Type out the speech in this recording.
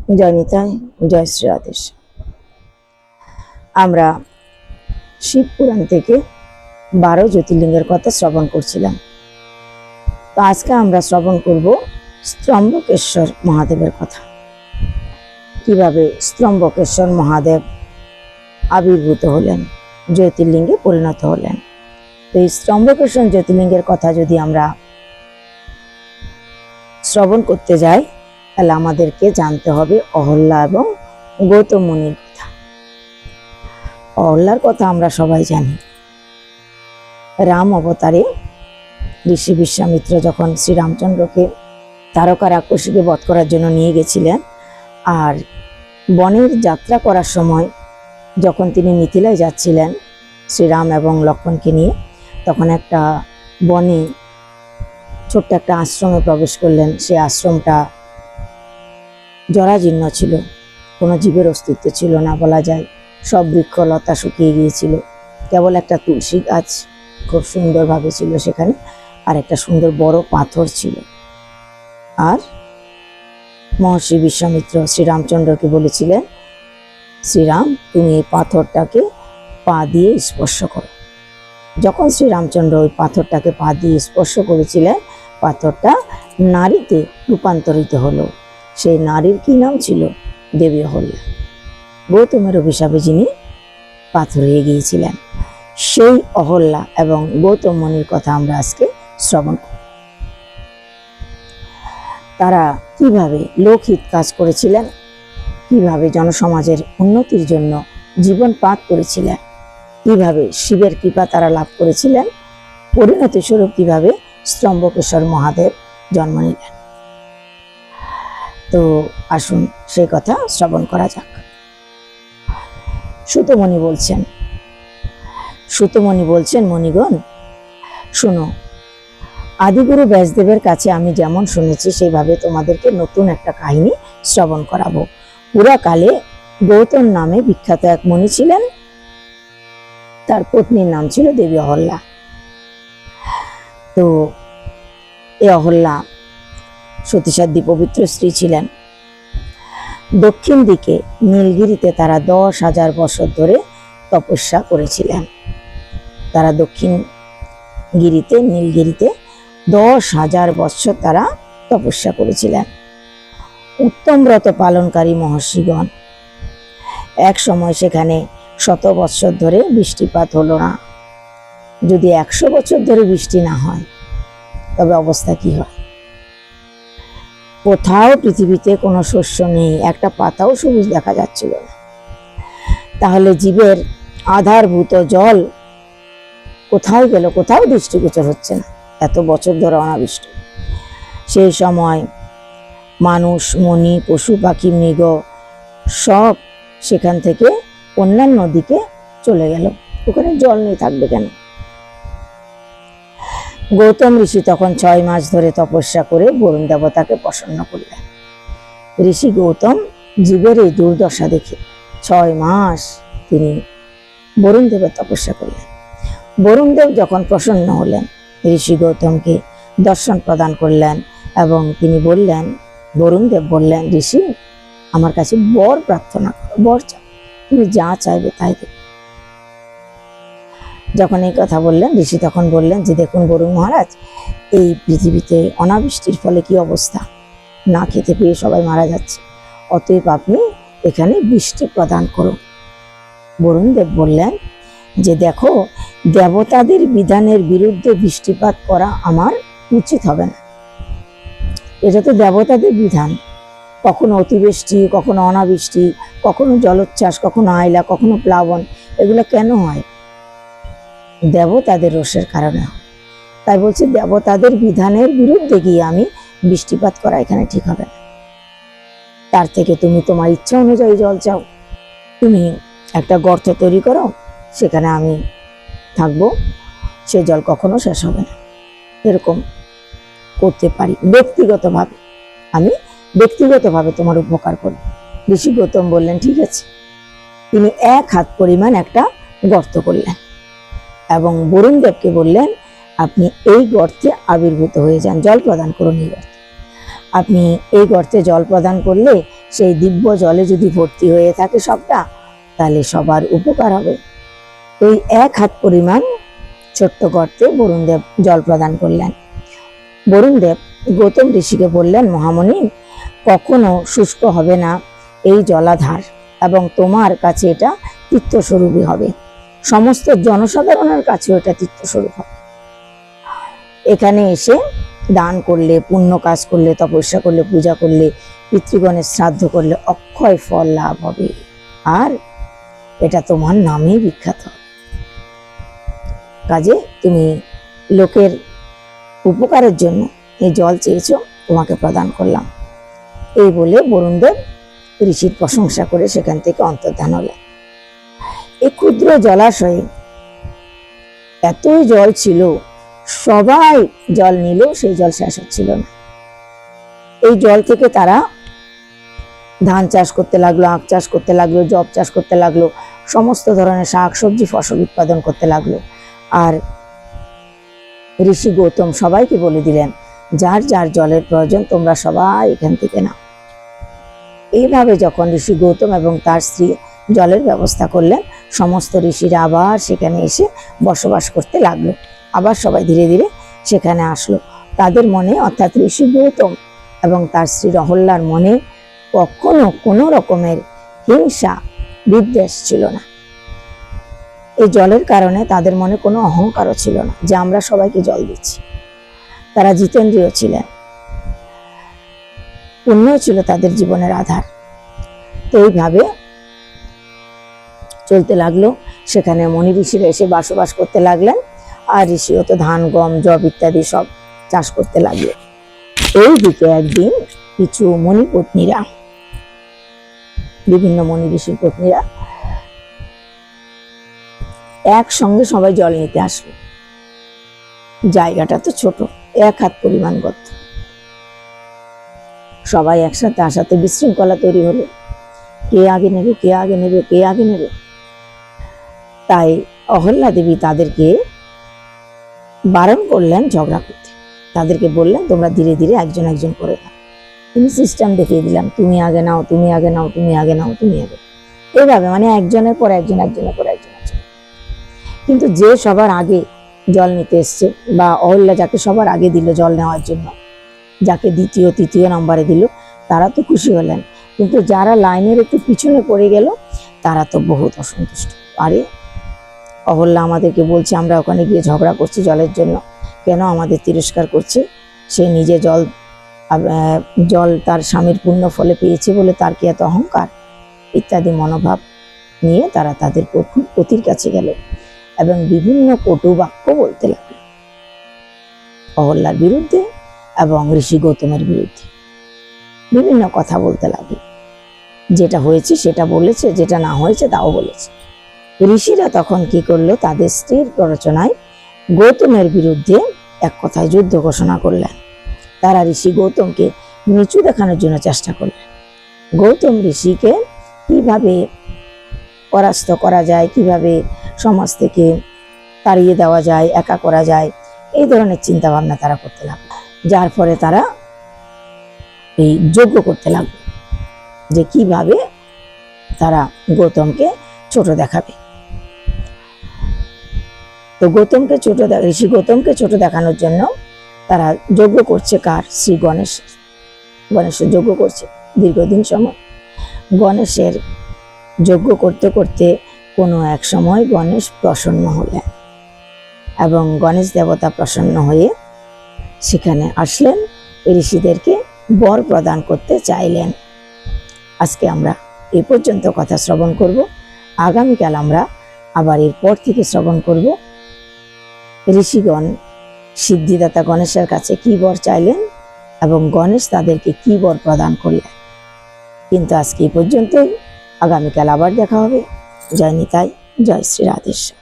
জয় নিতাই, জয় শ্রী রাধেশ। আমরা শিব পুরাণ থেকে 12 জ্যোতির্লিঙ্গের কথা শ্রবণ করছিলাম। তো আজকে আমরা শ্রবণ করব স্তম্ভকেশ্বর মহাদেবের কথা। কিভাবে স্তম্ভকেশ্বর মহাদেব আবির্ভূত হলেন, জ্যোতির্লিঙ্গে পরিণত হলেন। তো এই স্তম্ভকেশ্বর জ্যোতির্লিঙ্গের কথা যদি আমরা শ্রবণ করতে যাই, তাহলে আমাদেরকে জানতে হবে অহল্যা এবং গৌতম মুনির কথা। অহল্যার কথা আমরা সবাই জানি। রাম অবতারে ঋষি বিশ্বামিত্র যখন শ্রীরামচন্দ্রকে তারকা রাক্ষসীকে বধ করার জন্য নিয়ে গেছিলেন, আর বনের যাত্রা করার সময় যখন তিনি মিথিলায় যাচ্ছিলেন শ্রীরাম এবং লক্ষ্মণকে নিয়ে, তখন একটা বনে ছোট্ট একটা আশ্রমে প্রবেশ করলেন। সেই আশ্রমটা জরাজীর্ণ ছিল, কোনো জীবের অস্তিত্ব ছিল না বলা যায়। সব বৃক্ষলতা শুকিয়ে গিয়েছিল, কেবল একটা তুলসী গাছ খুব সুন্দরভাবে ছিল সেখানে, আর একটা সুন্দর বড় পাথর ছিল। আর মহর্ষি বিশ্বামিত্র শ্রীরামচন্দ্রকে বলেছিলেন, শ্রীরাম তুমি এই পাথরটাকে পা দিয়ে স্পর্শ করো। যখন শ্রীরামচন্দ্র ওই পাথরটাকে পা দিয়ে স্পর্শ করেছিলেন, পাথরটা নারীতে রূপান্তরিত হলো। সেই নারীর কি নাম ছিল? দেবী অহল্যা। গৌতমের অভিশাপে যিনি পাথর হয়ে গিয়েছিলেন, সেই অহল্যা এবং গৌতম মুনির কথা আমরা আজকে শ্রবণ করব। তারা কিভাবে লোকহিত কাজ করেছিলেন, কিভাবে জনসমাজের উন্নতির জন্য জীবন পাত করেছিলেন, কিভাবে শিবের কৃপা তারা লাভ করেছিলেন, পরিণতি স্বরূপ কিভাবে স্তম্ভকেশ্বর মহাদেব জন্ম নিলেন। তো আসুন সেই কথা শ্রবণ করা যাক। সুতমণি বলছেন, মণিগণ শুনো, আদিগুরু ব্যাসদেবের কাছে আমি যেমন শুনেছি সেইভাবে তোমাদেরকে নতুন একটা কাহিনী শ্রবণ করাবো। পুরাকালে গৌতম নামে বিখ্যাত এক মুনি ছিলেন, তার পত্নীর নাম ছিল দেবী অহল্যা। তো এই অহল্যা সতীসাধ্বী পবিত্র স্ত্রী ছিলেন। দক্ষিণ দিকে নীলগিরিতে তারা 10,000 বছর ধরে তপস্যা করেছিলেন। তারা দক্ষিণ গিরিতে, নীলগিরিতে 10,000 বছর তারা তপস্যা করেছিলেন। উত্তম ব্রত পালনকারী মহর্ষিগণ। এক সময় সেখানে 100 বছর ধরে বৃষ্টিপাত হলো না। যদি 100 বছর ধরে বৃষ্টি না হয়, তবে অবস্থা কি হয়? কোথাও পৃথিবীতে কোনো শস্য নেই, একটা পাতাও সবুজ দেখা যাচ্ছিল না। তাহলে জীবের আধারভূত জল কোথায় গেল? কোথাও দৃষ্টিগোচর হচ্ছে না, এত বছর ধরে অনাবৃষ্টি। সেই সময় মানুষ, মণি, পশু পাখি, মৃগ সব সেখান থেকে অন্যান্য দিকে চলে গেল। ওখানে জল নেই, থাকবে কেন? গৌতম ঋষি তখন 6 মাস ধরে তপস্যা করে বরুণ দেবতাকে প্রসন্ন করলেন। ঋষি গৌতম জীবের এই দুর্দশা দেখে 6 মাস তিনি বরুণ দেবের তপস্যা করলেন। বরুণ দেব যখন প্রসন্ন হলেন, ঋষি গৌতমকে দর্শন প্রদান করলেন এবং তিনি বললেন, বরুণ দেব বললেন, ঋষি আমার কাছে বর প্রার্থনা করো, বর চাও, তুমি যা চাইবে তাই দেব। যখন এই কথা বললেন, ঋষি তখন বললেন যে দেখুন বরুণ মহারাজ, এই পৃথিবীতে অনাবৃষ্টির ফলে কি অবস্থা, না খেতে পেয়ে সবাই মারা যাচ্ছে, অতএব আপনি এখানে বৃষ্টি প্রদান করুন। বরুণ দেব বললেন যে দেখো, দেবতাদের বিধানের বিরুদ্ধে বৃষ্টিপাত করা আমার উচিত হবে না। এটা তো দেবতাদের বিধান, কখনো অতিবৃষ্টি, কখনো অনাবৃষ্টি, কখনো জলোচ্ছ্বাস, কখনো আইলা, কখনো প্লাবন, এগুলো কেন হয়? দেবতাদের রোষের কারণে হয়। তাই বলছি, দেবতাদের বিধানের বিরুদ্ধে গিয়ে আমি বৃষ্টিপাত করা এখানে ঠিক হবে না। তার থেকে তুমি তোমার ইচ্ছা অনুযায়ী জল চাও, তুমি একটা গর্ত তৈরি করো, সেখানে আমি থাকবো, সে জল কখনো শেষ হবে না। এরকম করতে পারি ব্যক্তিগতভাবে, আমি ব্যক্তিগতভাবে তোমার উপকার করব। ঋষি গৌতম বললেন ঠিক আছে। তিনি 1 হাত পরিমাণ একটা গর্ত করলেন এবং বরুণ দেবকে বললেন, আপনি এই গর্তে আবির্ভূত হয়ে যান, জল প্রদান করুন এই গর্তে। আপনি এই গর্তে জল প্রদান করলে সেই দিব্য জলে যদি ভর্তি হয়ে থাকে সবটা, তাহলে সবার উপকার হবে। ওই 1 হাত পরিমাণ ছোট্ট গর্তে বরুণদেব জল প্রদান করলেন। বরুণদেব গৌতম ঋষিকে বললেন, মহামুনি, কখনো শুষ্ক হবে না এই জলাধার, এবং তোমার কাছে এটা তীর্থস্বরূপই হবে, সমস্ত জনসাধারণের কাছে এটা তীর্থস্বরূপ হবে। এখানে এসে দান করলে, পুণ্য কাজ করলে, তপস্যা করলে, পূজা করলে, পিতৃগণের শ্রাদ্ধ করলে অক্ষয় ফল লাভ হবে, আর এটা তোমার নামেই বিখ্যাত হবে। কাজে তুমি লোকের উপকারের জন্য এই জল চেয়েছ, তোমাকে প্রদান করলাম। এই বলে বরুণদেব ঋষির প্রশংসা করে সেখান থেকে অন্তর্ধান হলেন। এই ক্ষুদ্র জলাশয়ে এতই জল ছিল, সবাই জল নিলেও সেই জল শেষ হচ্ছিল না। এই জল থেকে তারা ধান চাষ করতে লাগলো, আখ চাষ করতে লাগলো, জব চাষ করতে লাগলো, সমস্ত ধরনের শাক সবজি ফসল উৎপাদন করতে লাগলো। আর ঋষি গৌতম সবাইকে বলে দিলেন, যার যার জলের প্রয়োজন তোমরা সবাই এখান থেকে নাও। এইভাবে যখন ঋষি গৌতম এবং তার স্ত্রী জলের ব্যবস্থা করলেন, সমস্ত ঋষিরা আবার সেখানে এসে বসবাস করতে লাগলো। আবার সবাই ধীরে ধীরে সেখানে আসলো। তাদের মনে, অর্থাৎ ঋষি গৌতম এবং তার স্ত্রী অহল্যার মনে কখনো কোনো রকমের হিংসা বিদ্বেষ ছিল না। এই জলের কারণে তাদের মনে কোনো অহংকারও ছিল না যে আমরা সবাইকে জল দিচ্ছি। তারা জিতেন্দ্রিয় ছিলেন, পুণ্য ছিল তাদের জীবনের আধার। তো এইভাবে চলতে লাগলো। সেখানে মনি ঋষিরা এসে বসবাস করতে লাগলেন, আর ঋষিও তো ধান, গম, জব ইত্যাদি সব চাষ করতে লাগলো। এইদিকে একদিন কিছু মণিপত্নীরা, বিভিন্ন মনি ঋষির পত্নীরা একসঙ্গে সবাই জল নিতে আসলো। জায়গাটা তো ছোট, 1 হাত পরিমাণ গর্ত। সবাই একসাথে আসাতে বিশৃঙ্খলা তৈরি হলো, কে আগে নেবে, কে আগে নেবে, কে আগে নেবে। তাই অহল্যা দেবী তাদেরকে বারণ করলেন ঝগড়া করতে। তাদেরকে বললেন, তোমরা ধীরে ধীরে একজন একজন করে নাও। তিনি সিস্টেম দেখিয়ে দিলাম, তুমি আগে নাও, তুমি আগে নাও, তুমি আগে নাও, তুমি আগে। এইভাবে মানে একজনের পর একজন, একজনের পর একজন। কিন্তু যে সবার আগে জল নিতে এসছে, বা অহল্যা যাকে সবার আগে দিল জল নেওয়ার জন্য, যাকে দ্বিতীয় তৃতীয় নম্বরে দিল, তারা তো খুশি হলেন। কিন্তু যারা লাইনের একটু পিছনে পড়ে গেল, তারা তো বহুত অসন্তুষ্ট। আরে অহল্যা আমাদেরকে বলছে আমরা ওখানে গিয়ে ঝগড়া করছি জলের জন্য, কেন আমাদের তিরস্কার করছে? সে নিজে জল তার স্বামীর পুণ্য ফলে পেয়েছে বলে তার কি এত অহংকার? ইত্যাদি মনোভাব নিয়ে তারা তাদের পতির কাছে গেল এবং বিভিন্ন কটু বাক্য বলতে লাগলো অহল্যার বিরুদ্ধে এবং ঋষি গৌতমের বিরুদ্ধে। বিভিন্ন কথা বলতে লাগলো, যেটা হয়েছে সেটা বলেছে, যেটা না হয়েছে তাও বলেছে। ঋষিরা তখন কি করলো, তাদের স্ত্রীর প্ররোচনায় গৌতমের বিরুদ্ধে এক কথায় যুদ্ধ ঘোষণা করলেন। তারা ঋষি গৌতমকে নিচু দেখানোর জন্য চেষ্টা করলেন। গৌতম ঋষিকে কিভাবে পরাস্ত করা যায়, কিভাবে সমাজ থেকে তাড়িয়ে দেওয়া যায়, একা করা যায়, এই ধরনের চিন্তা ভাবনা তারা করতে লাগলো। যার ফলে তারা এই যজ্ঞ করতে লাগলো যে কিভাবে তারা গৌতমকে ছোট দেখাবে। তো ঋষি গৌতমকে ছোট দেখানোর জন্য তারা যজ্ঞ করছে কার? শ্রী গণেশের যজ্ঞ করছে দীর্ঘদিন সময়। গণেশের যজ্ঞ করতে করতে কোনো এক সময় গণেশ প্রসন্ন হলেন এবং গণেশ দেবতা প্রসন্ন হয়ে সেখানে আসলেন, ঋষিদেরকে বর প্রদান করতে চাইলেন। আজকে আমরা এ পর্যন্ত কথা শ্রবণ করব। আগামীকাল আমরা আবার এরপর থেকে শ্রবণ করব ঋষিগণ সিদ্ধিদাতা গণেশের কাছে কি বর চাইলেন এবং গণেশ তাদেরকে কি বর প্রদান করলেন। কিন্তু আজকে এই পর্যন্তই, আগামীকাল আবার দেখা হবে। জয় নিতাই, জয় শ্রী রাধেশ্বর।